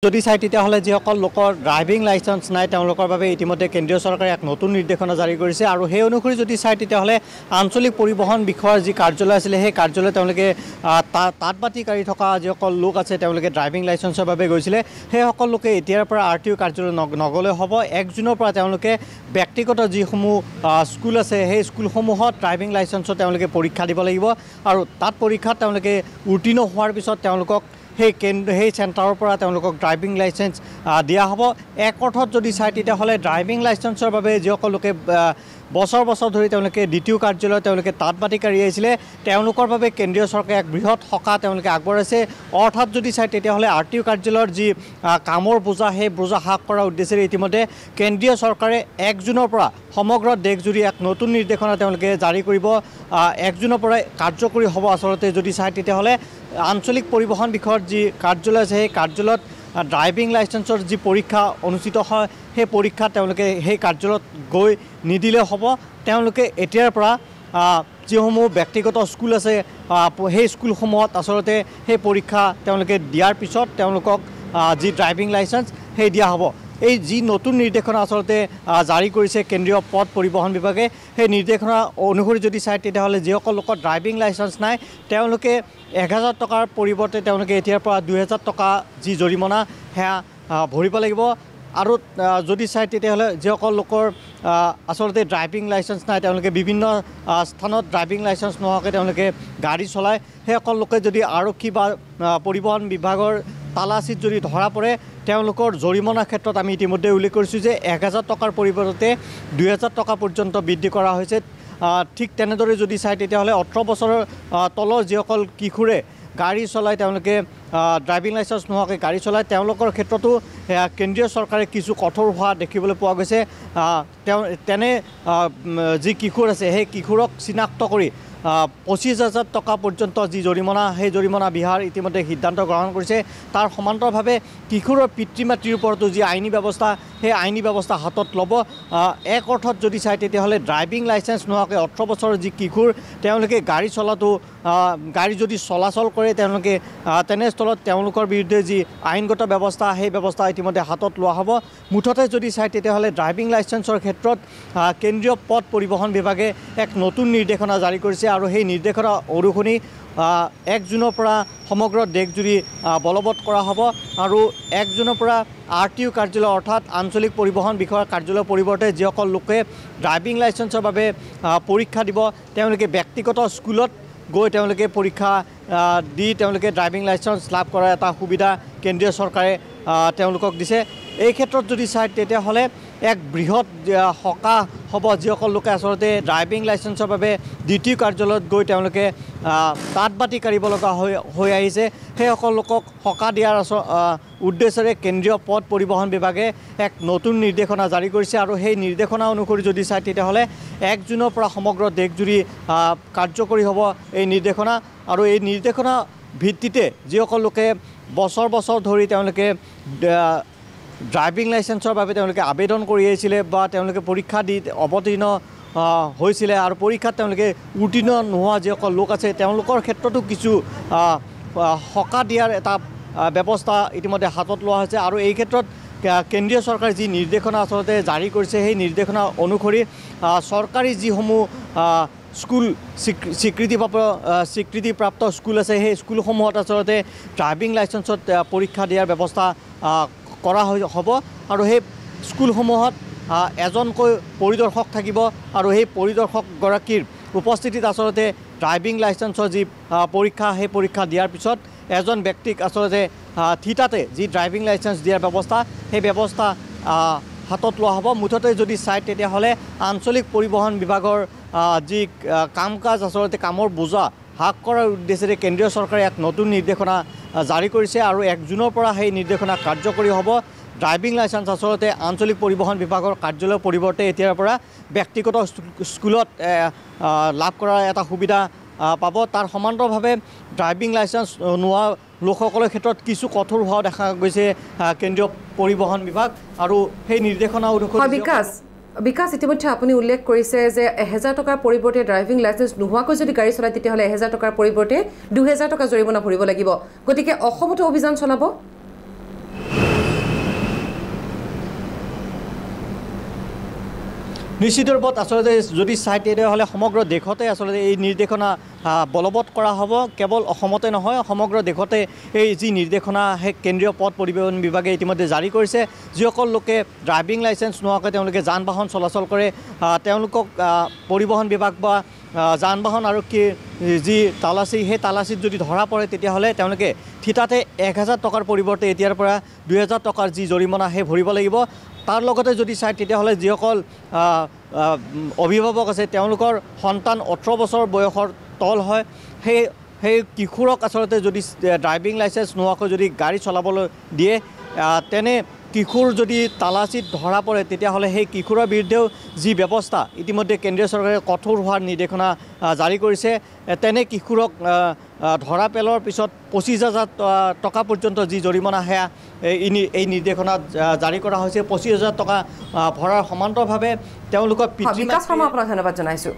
যদি চাই তেতিয়াহ'লে যিসকল লোকৰ ড্ৰাইভিং লাইচেন্স নাই তেওঁলোকৰ বাবে ইতিমধ্যে কেন্দ্ৰীয় চৰকাৰে এক নতুন নিৰ্দেশনা জাৰি কৰিছে আৰু সেই অনুসৰি যদি চাই তেতিয়াহ'লে আঞ্চলিক পৰিবহণ বিষয়ৰ যি কাৰ্যালয় আছিলে সেই কাৰ্যালয় তেওঁলোকে তাঁতবাতি কাঢ়ি থকা যিসকল লোক আছে তেওঁলোকে ড্ৰাইভিং লাইচেন্সৰ বাবে গৈছিলে সেই সকল লোকে এতিয়াৰ পৰা RTO কাৰ্যালয় নগ'লে হ'ব 1 জুনৰ পৰা তেওঁলোকে ব্যক্তিগত যিসমূহ স্কুল আছে সেই স্কুলসমূহত ড্ৰাইভিং লাইচেন্সৰ তেওঁলোকে পৰীক্ষা দিব লাগিব আৰু তাত পৰীক্ষাত তেওঁলোকে উত্তীৰ্ণ হোৱাৰ পিছত তেওঁলোকক সেই চেণ্টাৰৰ পৰা তেওঁলোকক ড্ৰাইভিং লাইচেন্স দিয়া হ'ব এক অৰ্থত যদি চাই তেতিয়াহ'লে ড্ৰাইভিং লাইচেন্সৰ বাবে যিসকল লোকে বছৰ ধৰি তেওঁলোকে দ্বিতীয় কাৰ্যালয় তেওঁলোকে তাঁতবাতি কাঢ়ি আহিছিলে তেওঁলোকৰ বাবে কেন্দ্ৰীয় চৰকাৰে এক বৃহৎ সকাহ তেওঁলোকে আগবঢ়াইছে অৰ্থাৎ যদি চাই তেতিয়াহ'লে RTO কাৰ্যালয়ৰ যি কামৰ বোজা সেই বোজা হ্ৰাস কৰাৰ উদ্দেশ্যেৰে ইতিমধ্যে কেন্দ্ৰীয় চৰকাৰে 1 জুনৰ পৰা সমগ্ৰ দেশজুৰি এক নতুন নিৰ্দেশনা তেওঁলোকে জাৰি কৰিব 1 জুনৰ পৰাই কাৰ্যকৰী হ'ব আচলতে যদি চাই তেতিয়াহ'লে আঞ্চলিক পৰিবহণ বিষয়ৰ যি কাৰ্যালয় আছে সেই কাৰ্যালয়ত ড্ৰাইভিং লাইচেন্সৰ যি পৰীক্ষা অনুষ্ঠিত হয় সেই পৰীক্ষাত তেওঁলোকে সেই কাৰ্যালয়ত গৈ নিদিলে হ'ব তেওঁলোকে এতিয়াৰ পৰা যিসমূহ ব্যক্তিগত স্কুল আছে সেই স্কুলসমূহত আচলতে সেই পৰীক্ষা তেওঁলোকে দিয়াৰ পিছত তেওঁলোকক যি ড্ৰাইভিং লাইচেন্স সেই দিয়া হ'ব এই যি নতুন নিৰ্দেশনা আচলতে জাৰি কৰিছে কেন্দ্ৰীয় পথ পৰিবহণ বিভাগে সেই নিৰ্দেশনা অনুসৰি যদি চাই তেতিয়াহ'লে যিসকল লোকৰ ড্ৰাইভিং লাইচেন্স নাই তেওঁলোকে 1000 টকাৰ পৰিৱৰ্তে তেওঁলোকে এতিয়াৰ পৰা 2000 টকা যি জৰিমনা সেয়া ভৰিব লাগিব আৰু যদি চাই তেতিয়াহ'লে যিসকল লোকৰ আচলতে ড্ৰাইভিং লাইচেন্স নাই তেওঁলোকে বিভিন্ন স্থানত ড্ৰাইভিং লাইচেন্স নোহোৱাকৈ তেওঁলোকে গাড়ী চলায় সেইসকল লোকে যদি আৰক্ষী বা পৰিবহণ বিভাগৰ তালাচীত যদি ধৰা পৰে তেওঁলোকৰ জৰিমনাৰ ক্ষেত্ৰত আমি ইতিমধ্যে উল্লেখ কৰিছোঁ যে 1000 টকাৰ পৰিৱৰ্তে 2000 টকা পৰ্যন্ত বৃদ্ধি কৰা হৈছে ঠিক তেনেদৰে যদি চাই তেতিয়াহ'লে 18 বছৰৰ তলৰ যিসকল কিশোৰে গাড়ী চলায় তেওঁলোকে ড্ৰাইভিং লাইচেন্স নোহোৱাকৈ গাড়ী চলায় তেওঁলোকৰ ক্ষেত্ৰতো কেন্দ্ৰীয় চৰকাৰে কিছু কঠোৰ হোৱা দেখিবলৈ পোৱা গৈছে তেনে যি কিশোৰ আছে সেই কিশোৰক চিনাক্ত কৰি 25,000 টকা পৰ্যন্ত যি জৰিমনা সেই জৰিমনা বিহাৰ ইতিমধ্যে সিদ্ধান্ত গ্ৰহণ কৰিছে তাৰ সমান্তৰালভাৱে কিশোৰৰ পিতৃ মাতৃৰ ওপৰতো যি আইনী ব্যৱস্থা সেই আইনী ব্যৱস্থা হাতত ল'ব এক অৰ্থত যদি চাই তেতিয়াহ'লে ড্ৰাইভিং লাইচেন্স নোহোৱাকৈ 18 বছৰৰ যি কিশোৰ তেওঁলোকে গাড়ী চলাটো গাড়ী যদি চলাচল কৰে তেওঁলোকে তেনেস্থলত তেওঁলোকৰ বিৰুদ্ধে যি আইনগত ব্যৱস্থা সেই ব্যৱস্থা ইতিমধ্যে হাতত লোৱা হ'ব মুঠতে যদি চাই তেতিয়াহ'লে ড্ৰাইভিং লাইচেন্সৰ ক্ষেত্ৰত কেন্দ্ৰীয় পথ পৰিবহণ বিভাগে এক নতুন নিৰ্দেশনা জাৰি কৰিছে আৰু সেই নিৰ্দেশনা অনুসৰি 1 জুনৰ পৰা সমগ্ৰ দেশজুৰি বলবৎ কৰা হ'ব আৰু 1 জুনৰ পৰা RTO কাৰ্যালয় অৰ্থাৎ আঞ্চলিক পৰিবহণ বিষয়ৰ কাৰ্যালয়ৰ পৰিৱৰ্তে যিসকল লোকে ড্ৰাইভিং লাইচেন্সৰ বাবে পৰীক্ষা দিব তেওঁলোকে ব্যক্তিগত স্কুলত গৈ তেওঁলোকে পৰীক্ষা দি তেওঁলোকে ড্ৰাইভিং লাইচেন্স লাভ কৰাৰ এটা সুবিধা কেন্দ্ৰীয় চৰকাৰে তেওঁলোকক দিছে এই ক্ষেত্ৰত যদি চাই তেতিয়াহ'লে এক বৃহৎ সকাহ হ'ব যিসকল লোকে আচলতে ড্ৰাইভিং লাইচেন্সৰ বাবে দ্বিতীয় কাৰ্যালয়ত গৈ তেওঁলোকে তাঁতবাতি কাঢ়িব লগা হৈ আহিছে সেইসকল লোকক সকাহ দিয়াৰ উদ্দেশ্যেৰে কেন্দ্ৰীয় পথ পৰিবহণ বিভাগে এক নতুন নিৰ্দেশনা জাৰি কৰিছে আৰু সেই নিৰ্দেশনা অনুসৰি যদি চাই তেতিয়াহ'লে 1 জুনৰ পৰা সমগ্ৰ দেশজুৰি কাৰ্যকৰী হ'ব এই নিৰ্দেশনা আৰু এই নিৰ্দেশনা ভিত্তিতে যিসকল লোকে বছৰ ধৰি তেওঁলোকে ড্ৰাইভিং লাইচেন্সৰ বাবে তেওঁলোকে আবেদন কৰি আহিছিলে বা তেওঁলোকে পৰীক্ষা দি অৱতীৰ্ণ হৈছিলে আৰু পৰীক্ষাত তেওঁলোকে উত্তীৰ্ণ নোহোৱা যিসকল লোক আছে তেওঁলোকৰ ক্ষেত্ৰতো কিছু সকাহ দিয়াৰ এটা ব্যৱস্থা ইতিমধ্যে হাতত লোৱা হৈছে আৰু এই ক্ষেত্ৰত কেন্দ্ৰীয় চৰকাৰে যি নিৰ্দেশনা আচলতে জাৰি কৰিছে সেই নিৰ্দেশনা অনুসৰি চৰকাৰী যিসমূহ স্কুল স্বীকৃতিপ্ৰাপ্ত স্কুল আছে সেই স্কুলসমূহত আচলতে ড্ৰাইভিং লাইচেন্সত পৰীক্ষা দিয়াৰ ব্যৱস্থা কৰা হ'ব আৰু সেই স্কুলসমূহত এজনকৈ পৰিদৰ্শক থাকিব আৰু সেই পৰিদৰ্শকগৰাকীৰ উপস্থিতিত আচলতে ড্ৰাইভিং লাইচেন্সৰ যি পৰীক্ষা সেই পৰীক্ষা দিয়াৰ পিছত এজন ব্যক্তিক আচলতে থিতাতে যি ড্ৰাইভিং লাইচেন্স দিয়াৰ ব্যৱস্থা সেই ব্যৱস্থা হাতত লোৱা হ'ব মুঠতে যদি চাই তেতিয়াহ'লে আঞ্চলিক পৰিবহণ বিভাগৰ যি কাম কাজ আচলতে কামৰ বোজা হ্ৰাস কৰাৰ উদ্দেশ্যেৰে কেন্দ্ৰীয় চৰকাৰে এক নতুন নিৰ্দেশনা জাৰি কৰিছে আৰু 1 জুনৰ পৰা সেই নিৰ্দেশনা কাৰ্যকৰী হ'ব ড্ৰাইভিং লাইচেন্স আচলতে আঞ্চলিক পৰিবহণ বিভাগৰ কাৰ্যালয়ৰ পৰিৱৰ্তে এতিয়াৰ পৰা ব্যক্তিগত স্কুলত লাভ কৰাৰ এটা সুবিধা পাব তাৰ সমান্তৰালভাৱে ড্ৰাইভিং লাইচেন্স নোহোৱা লোকসকলৰ ক্ষেত্ৰত কিছু কঠোৰ হোৱা দেখা গৈছে কেন্দ্ৰীয় পৰিবহণ বিভাগ আৰু সেই নিৰ্দেশনা অনুসৰি বিকাশ ইতিমধ্যে আপুনি উল্লেখ কৰিছে যে 1000 টকাৰ পৰিৱৰ্তে ড্ৰাইভিং লাইচেন্স নোহোৱাকৈ যদি গাড়ী চলায় তেতিয়াহ'লে 1000 টকাৰ পৰিৱৰ্তে 2000 টকা জৰিমনা ভৰিব লাগিব গতিকে অসমতো অভিযান চলাব নিশ্চিত ৰূপত আচলতে যদি চাই তেতিয়াহ'লে সমগ্ৰ দেশতে আচলতে এই নিৰ্দেশনা বলবৎ কৰা হ'ব। কেৱল অসমতে নহয়, সমগ্ৰ দেশতে এই যি নিৰ্দেশনা সেই কেন্দ্ৰীয় পথ পৰিবহণ বিভাগে ইতিমধ্যে জাৰি কৰিছে। যিসকল লোকে ড্ৰাইভিং লাইচেঞ্চ নোহোৱাকৈ তেওঁলোকে যান বাহন চলাচল কৰে, তেওঁলোকক পৰিবহণ বিভাগ বা যান বাহন আৰু যি তালাচী, সেই তালাচীত যদি ধৰা পৰে তেতিয়াহ'লে তেওঁলোকে থিতাতে 1000 টকাৰ পৰিৱৰ্তে এতিয়াৰ পৰা 2000 টকাৰ যি জৰিমনা সেই ভৰিব লাগিব। তাৰ লগতে যদি চাই তেতিয়াহ'লে যিসকল অভিভাৱক আছে তেওঁলোকৰ সন্তান 18 বছৰ বয়সৰ তল হয়, সেই কিশোৰক আচলতে যদি ড্ৰাইভিং লাইচেঞ্চ নোহোৱাকৈ যদি গাড়ী চলাবলৈ দিয়ে, তেনে কিশোৰ যদি তালাচীত ধৰা পৰে তেতিয়াহ'লে সেই কিশোৰৰ বিৰুদ্ধেও যি ব্যৱস্থা ইতিমধ্যে কেন্দ্ৰীয় চৰকাৰে কঠোৰ হোৱাৰ নিৰ্দেশনা জাৰি কৰিছে। তেনে কিশোৰক ধৰা পেলোৱাৰ পিছত 25,000 টকা পৰ্যন্ত যি জৰিমনা সেয়া এই নিৰ্দেশনাত জাৰি কৰা হৈছে। 25,000 টকা ভৰাৰ সমান্তৰালভাৱে তেওঁলোকৰ বিকাশ শৰ্মা আপোনাক ধন্যবাদ জনাইছোঁ।